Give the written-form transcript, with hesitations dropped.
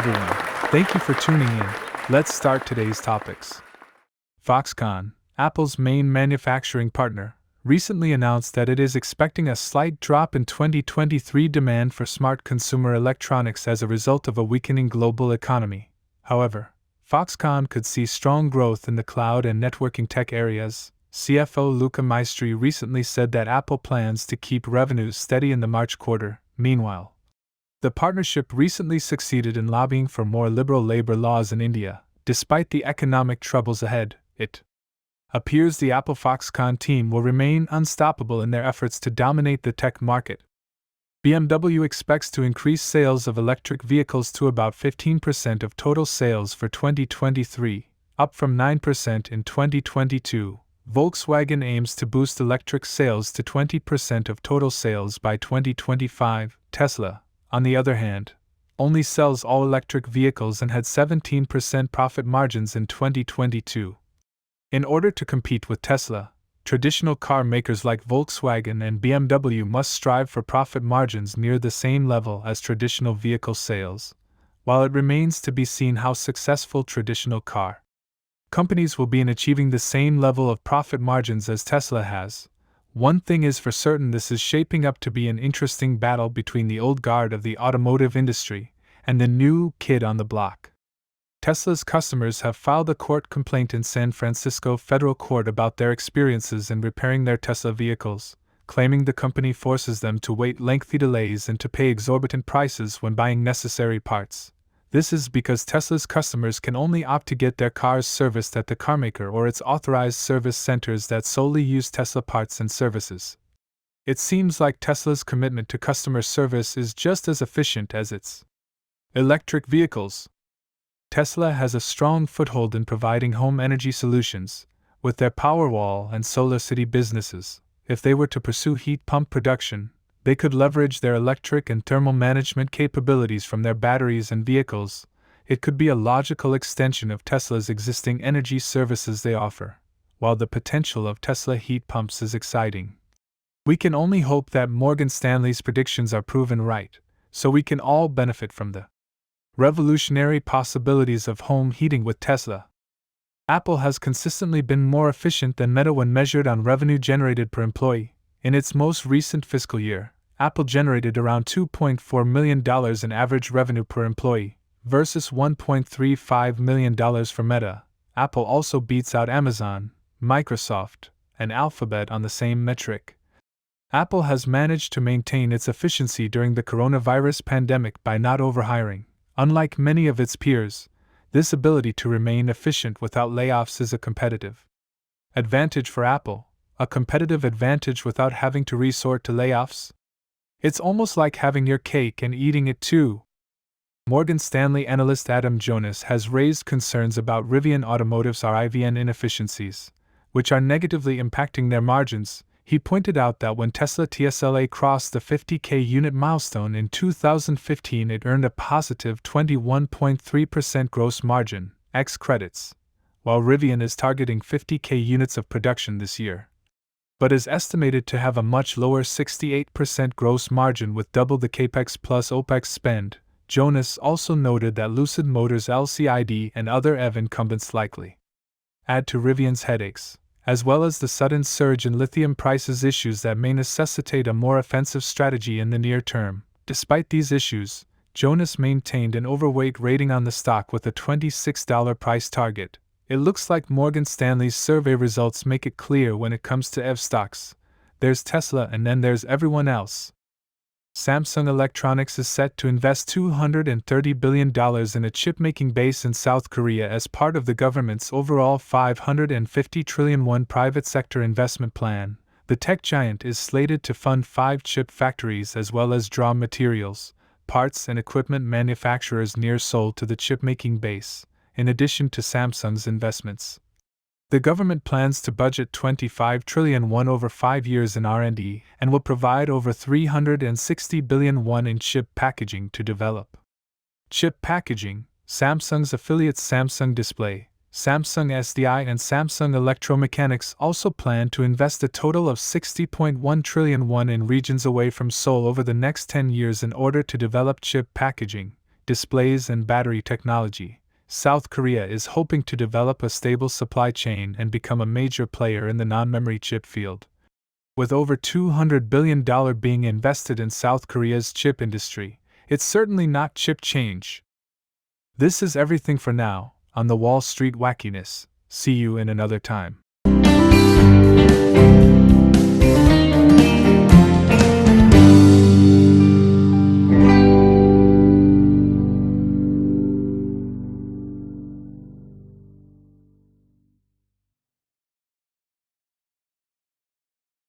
everyone. Thank you for tuning in. Let's start today's topics. Foxconn, Apple's main manufacturing partner, recently announced that it is expecting a slight drop in 2023 demand for smart consumer electronics as a result of a weakening global economy. However, Foxconn could see strong growth in the cloud and networking tech areas. CFO Luca Maestri recently said that Apple plans to keep revenues steady in the March quarter. Meanwhile, the partnership recently succeeded in lobbying for more liberal labor laws in India. Despite the economic troubles ahead, it appears the Apple Foxconn team will remain unstoppable in their efforts to dominate the tech market. BMW expects to increase sales of electric vehicles to about 15% of total sales for 2023, up from 9% in 2022. Volkswagen aims to boost electric sales to 20% of total sales by 2025. Tesla, on the other hand, only sells all-electric vehicles and had 17% profit margins in 2022. In order to compete with Tesla, traditional car makers like Volkswagen and BMW must strive for profit margins near the same level as traditional vehicle sales, while it remains to be seen how successful traditional car companies will be in achieving the same level of profit margins as Tesla has. One thing is for certain: this is shaping up to be an interesting battle between the old guard of the automotive industry and the new kid on the block. Tesla's customers have filed a court complaint in San Francisco federal court about their experiences in repairing their Tesla vehicles, claiming the company forces them to wait lengthy delays and to pay exorbitant prices when buying necessary parts. This is because Tesla's customers can only opt to get their cars serviced at the carmaker or its authorized service centers that solely use Tesla parts and services. It seems like Tesla's commitment to customer service is just as efficient as its electric vehicles. Tesla has a strong foothold in providing home energy solutions, with their Powerwall and SolarCity businesses. If they were to pursue heat pump production, they could leverage their electric and thermal management capabilities from their batteries and vehicles. It could be a logical extension of Tesla's existing energy services they offer, while the potential of Tesla heat pumps is exciting. We can only hope that Morgan Stanley's predictions are proven right, so we can all benefit from the revolutionary possibilities of home heating with Tesla. Apple has consistently been more efficient than Meta when measured on revenue generated per employee. In its most recent fiscal year, Apple generated around $2.4 million in average revenue per employee, versus $1.35 million for Meta. Apple also beats out Amazon, Microsoft, and Alphabet on the same metric. Apple has managed to maintain its efficiency during the coronavirus pandemic by not overhiring. Unlike many of its peers, this ability to remain efficient without layoffs is a competitive advantage for Apple, a competitive advantage without having to resort to layoffs. It's almost like having your cake and eating it too. Morgan Stanley analyst Adam Jonas has raised concerns about Rivian Automotive's Rivian inefficiencies, which are negatively impacting their margins. He pointed out that when Tesla TSLA crossed the 50K unit milestone in 2015, it earned a positive 21.3% gross margin, ex credits, while Rivian is targeting 50K units of production this year, but is estimated to have a much lower 68% gross margin with double the capex plus opex spend. Jonas also noted that Lucid Motors LCID and other EV incumbents likely add to Rivian's headaches, as well as the sudden surge in lithium prices, issues that may necessitate a more offensive strategy in the near term. Despite these issues, Jonas maintained an overweight rating on the stock with a $26 price target. It looks like Morgan Stanley's survey results make it clear when it comes to EV stocks. There's Tesla and then there's everyone else. Samsung Electronics is set to invest $230 billion in a chipmaking base in South Korea as part of the government's overall $550 trillion private sector investment plan. The tech giant is slated to fund 5 chip factories as well as draw materials, parts and equipment manufacturers near Seoul to the chipmaking base, in addition to Samsung's investments. The government plans to budget $25 trillion over 5 years in R&D and will provide over $360 billion in chip packaging to develop. Chip packaging, Samsung's affiliates Samsung Display, Samsung SDI and Samsung Electromechanics also plan to invest a total of $60.1 trillion in regions away from Seoul over the next 10 years in order to develop chip packaging. displays, and battery technology, South Korea is hoping to develop a stable supply chain and become a major player in the non-memory chip field. With over $200 billion being invested in South Korea's chip industry, it's certainly not chip change. This is everything for now on the Wall Street wackiness. See you in another time.